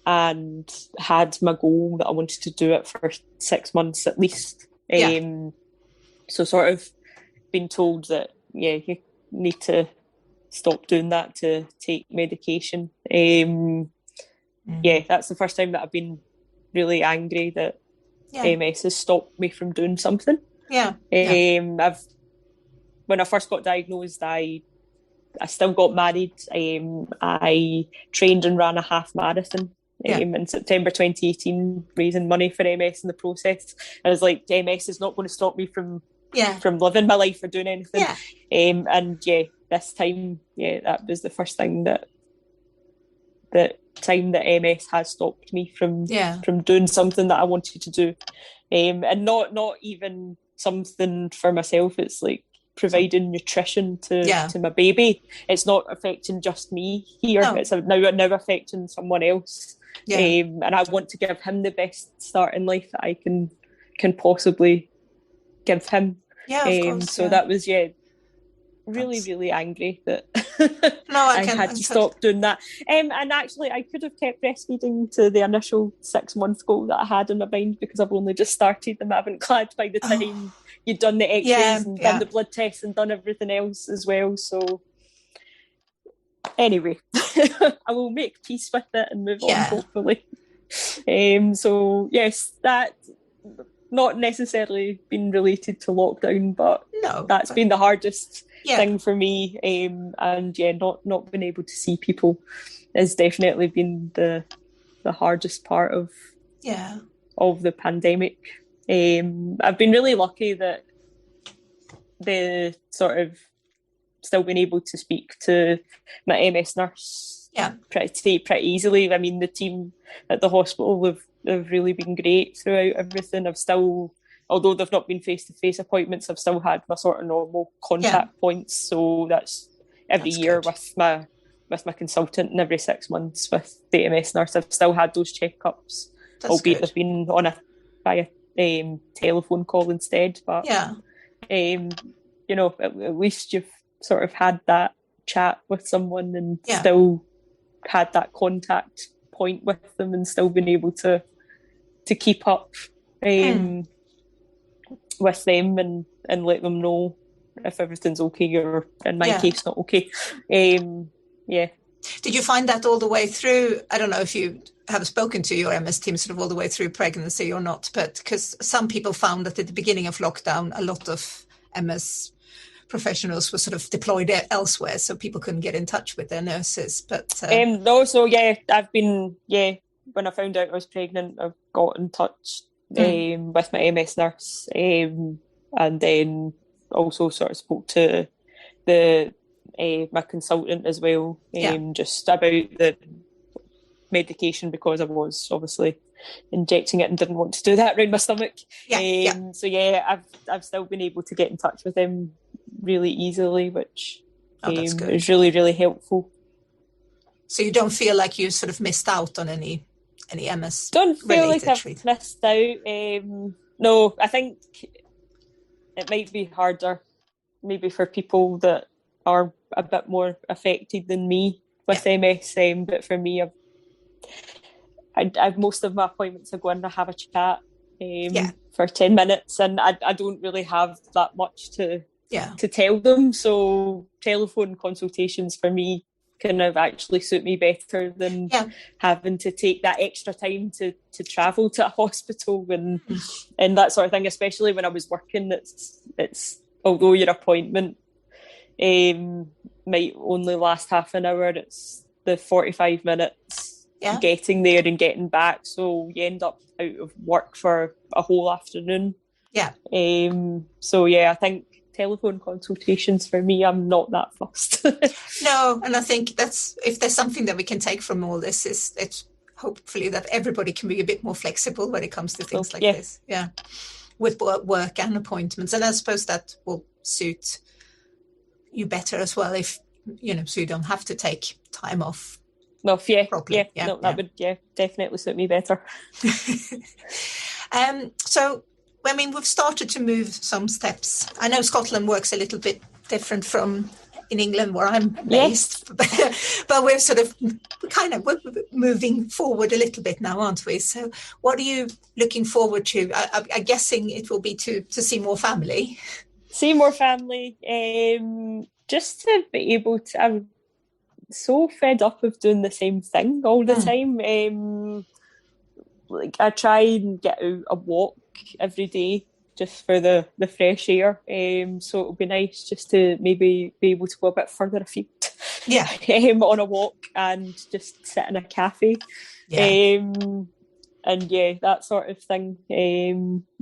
And had my goal that I wanted to do it for 6 months at least. So sort of been told that you need to stop doing that to take medication. That's the first time that I've been really angry that MS has stopped me from doing something. When I first got diagnosed, I still got married. I trained and ran a half marathon in September 2018, raising money for MS in the process. I was like, MS is not going to stop me from living my life or doing anything. This time, that was the first thing that MS has stopped me from doing something that I wanted to do, and not even something for myself. It's like providing nutrition to my baby. It's not affecting just me here. It's now affecting someone else. And I want to give him the best start in life that I can possibly give him. That was really, really angry that I had to stop doing that. And actually, I could have kept breastfeeding to the initial 6-month goal that I had in my mind, because I've only just started them. I haven't clad by the time you'd done the x-rays and done the blood tests and done everything else as well. So anyway, I will make peace with it and move on, hopefully. So yes, that not necessarily been related to lockdown, but that's been the hardest thing for me. And not being able to see people has definitely been the hardest part of the pandemic. I've been really lucky that the sort of still been able to speak to my MS nurse pretty easily. I mean, the team at the hospital have really been great throughout everything. I've still, although they've not been face-to-face appointments, I've still had my sort of normal contact points. So that's every year good. with my consultant, and every 6 months with the MS nurse. I've still had those checkups, albeit they've been by a telephone call instead. But you know, at least you've sort of had that chat with someone and still had that contact point with them, and still been able to keep up with them and let them know if everything's okay, or in my case not okay. Did you find that all the way through? I don't know if you have spoken to your MS team sort of all the way through pregnancy or not, but because some people found that at the beginning of lockdown, a lot of MS professionals were sort of deployed elsewhere, so people couldn't get in touch with their nurses. But I've been when I found out I was pregnant, I got in touch with my MS nurse, and then also sort of spoke to my consultant as well, just about the medication, because I was obviously injecting it and didn't want to do that around my stomach. So I've still been able to get in touch with them really easily, which is really, really helpful. So you don't feel like you sort of missed out on any MS? Don't feel like I've missed out. No, I think it might be harder maybe for people that are a bit more affected than me with MS, but for me, I've most of my appointments I go in, I have a chat for 10 minutes, and I don't really have that much to tell them. So telephone consultations for me kind of actually suit me better than having to take that extra time to travel to a hospital and that sort of thing, especially when I was working. It's although your appointment might only last half an hour, it's the 45 minutes getting there and getting back, so you end up out of work for a whole afternoon. I think telephone consultations for me, I'm not that fussed. No, and I think that's, if there's something that we can take from all this, is it's hopefully that everybody can be a bit more flexible when it comes to things like this. With work and appointments, and I suppose that will suit you better as well, if so you don't have to take time off. Properly. That would definitely suit me better. So, I mean, we've started to move some steps. I know Scotland works a little bit different from in England where I'm based, but we're sort of we're moving forward a little bit now, aren't we? So what are you looking forward to? I'm guessing it will be to see more family. See more family, just to be able to, I'm so fed up of doing the same thing all the time. Like I try and get out a walk every day just for the fresh air. So it'll be nice just to maybe be able to go a bit further afield. On a walk and just sit in a cafe. And that sort of thing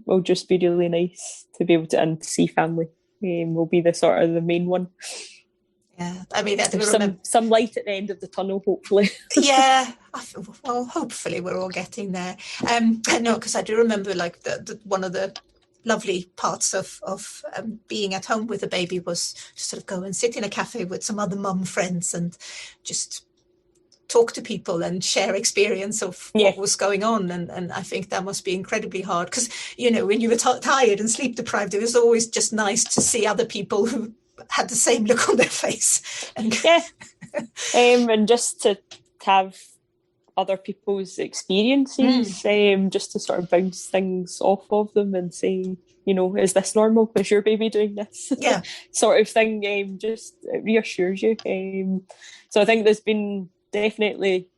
will just be really nice to be able to, and see family will be the sort of the main one. I mean, there's some light at the end of the tunnel, hopefully. Well, hopefully we're all getting there. I know, because I do remember like the one of the lovely parts of being at home with a baby was to sort of go and sit in a cafe with some other mum friends and just talk to people and share experience of what was going on. And I think that must be incredibly hard, because, when you were tired and sleep deprived, it was always just nice to see other people who had the same look on their face. And and just to have other people's experiences, just to sort of bounce things off of them and say, is this normal? Is your baby doing this? Sort of thing. Just reassures you. So I think there's been definitely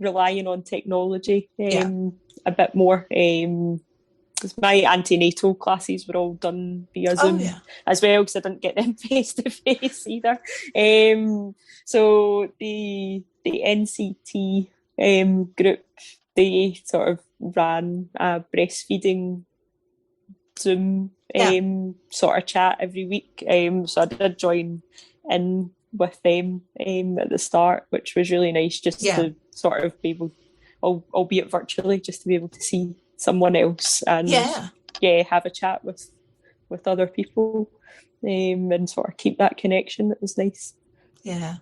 relying on technology a bit more. Because my antenatal classes were all done via Zoom as well, because I didn't get them face to face either. So the NCT group, they sort of ran a breastfeeding Zoom sort of chat every week. So I did join in with them at the start, which was really nice, just to sort of be able, albeit virtually, just to be able to see someone else and have a chat with other people, and sort of keep that connection. That was nice. Yeah.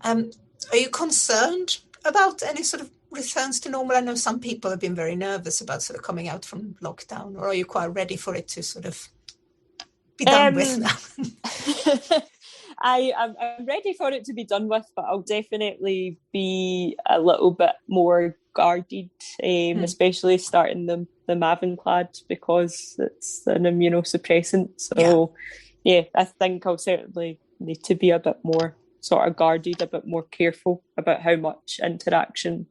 Are you concerned about any sort of returns to normal? I know some people have been very nervous about sort of coming out from lockdown, or are you quite ready for it to sort of be done with now? I'm ready for it to be done with, but I'll definitely be a little bit more guarded, especially starting the Mavenclad, because it's an immunosuppressant. So I think I'll certainly need to be a bit more sort of guarded, a bit more careful about how much interaction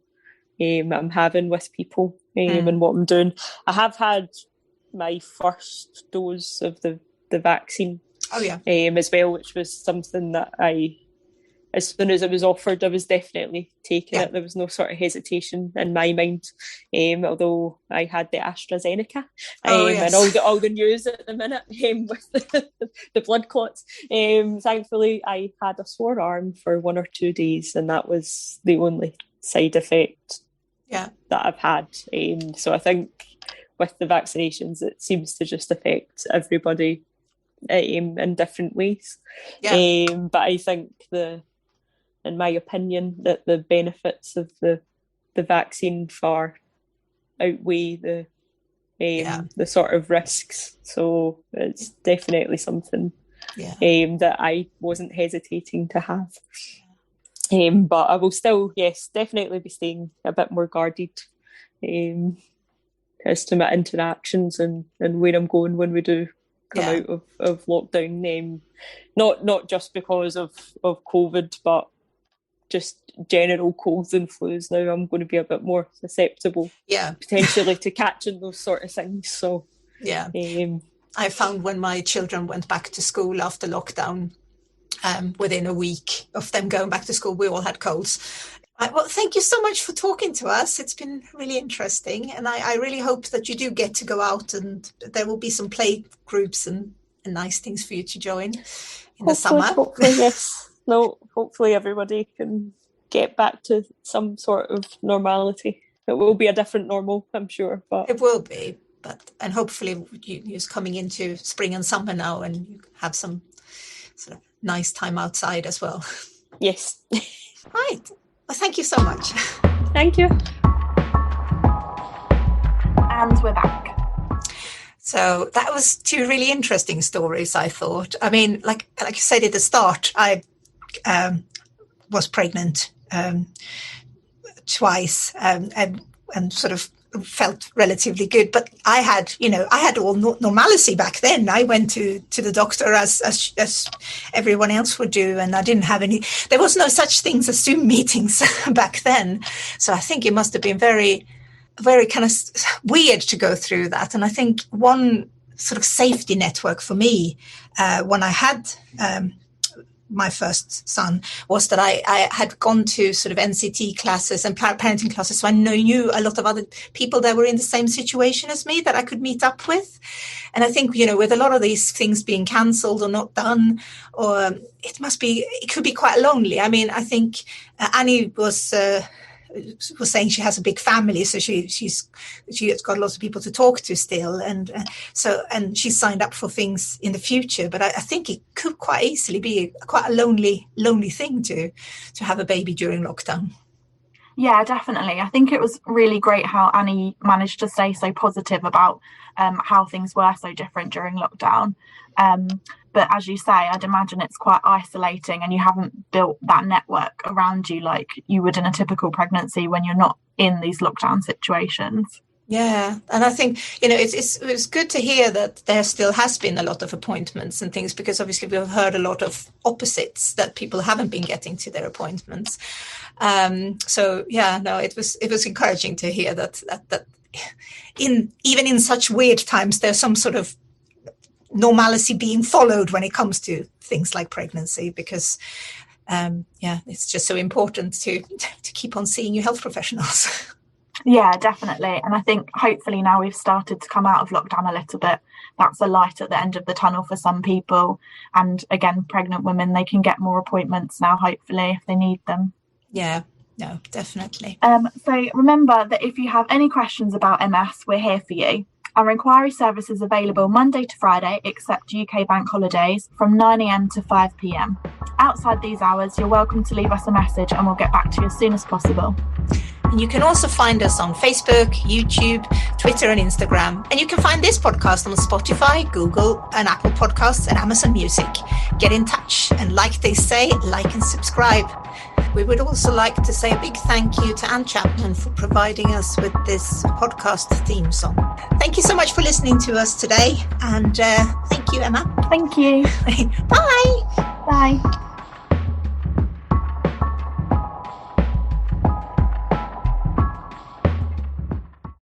I'm having with people and what I'm doing. I have had my first dose of the vaccine as well, which was something that as soon as it was offered, I was definitely taking it. There was no sort of hesitation in my mind, although I had the AstraZeneca and all the news at the minute with the blood clots. Thankfully, I had a sore arm for 1 or 2 days, and that was the only side effect that I've had. So I think with the vaccinations, it seems to just affect everybody in different ways. But I think in my opinion, that the benefits of the vaccine far outweigh the sort of risks. So it's definitely something that I wasn't hesitating to have. But I will still, definitely be staying a bit more guarded as to my interactions and where I'm going when we do come out of lockdown. Not just because of COVID, but just general colds and flus. Now I'm going to be a bit more susceptible potentially to catching those sort of things. So I found when my children went back to school after lockdown, within a week of them going back to school, we all had colds. Well, thank you so much for talking to us. It's been really interesting, and I really hope that you do get to go out, and there will be some play groups and nice things for you to join in the summer. Hopefully, yes. No, hopefully everybody can get back to some sort of normality. It will be a different normal, I'm sure. But it will be, and hopefully you're coming into spring and summer now, and you have some sort of nice time outside as well. Yes. Right. Well, thank you so much. Thank you. And we're back. So that was 2 really interesting stories, I thought. I mean, like you said at the start, I was pregnant twice and sort of felt relatively good, but I had all normalcy back then. I went to the doctor as everyone else would do, and I didn't have there was no such things as Zoom meetings back then. So I think it must have been very, very kind of weird to go through that. And I think one sort of safety network for me when I had my first son was that I had gone to sort of NCT classes and parenting classes, so I knew a lot of other people that were in the same situation as me that I could meet up with. And I think, with a lot of these things being cancelled or not done, or it could be quite lonely. I mean, I think Annie was saying she has a big family, so she's got lots of people to talk to still, and she signed up for things in the future. But I think it could quite easily be quite a lonely thing to have a baby during lockdown. Yeah, definitely. I think it was really great how Annie managed to stay so positive about how things were so different during lockdown. But as you say, I'd imagine it's quite isolating, and you haven't built that network around you like you would in a typical pregnancy when you're not in these lockdown situations. Yeah, and I think, it was good to hear that there still has been a lot of appointments and things, because obviously we've heard a lot of opposites, that people haven't been getting to their appointments. It was encouraging to hear that even in such weird times, there's some sort of normalcy being followed when it comes to things like pregnancy, because it's just so important to keep on seeing your health professionals. Yeah, definitely. And I think hopefully now we've started to come out of lockdown a little bit. That's a light at the end of the tunnel for some people. And again, pregnant women, they can get more appointments now, hopefully, if they need them. Yeah, no, definitely. So remember that if you have any questions about MS, we're here for you. Our inquiry service is available Monday to Friday, except UK bank holidays, from 9 a.m. to 5 p.m. Outside these hours, you're welcome to leave us a message and we'll get back to you as soon as possible. And you can also find us on Facebook, YouTube, Twitter and Instagram. And you can find this podcast on Spotify, Google and Apple Podcasts and Amazon Music. Get in touch and like they say, like and subscribe. We would also like to say a big thank you to Anne Chapman for providing us with this podcast theme song. Thank you so much for listening to us today. And thank you, Emma. Thank you. Bye. Bye.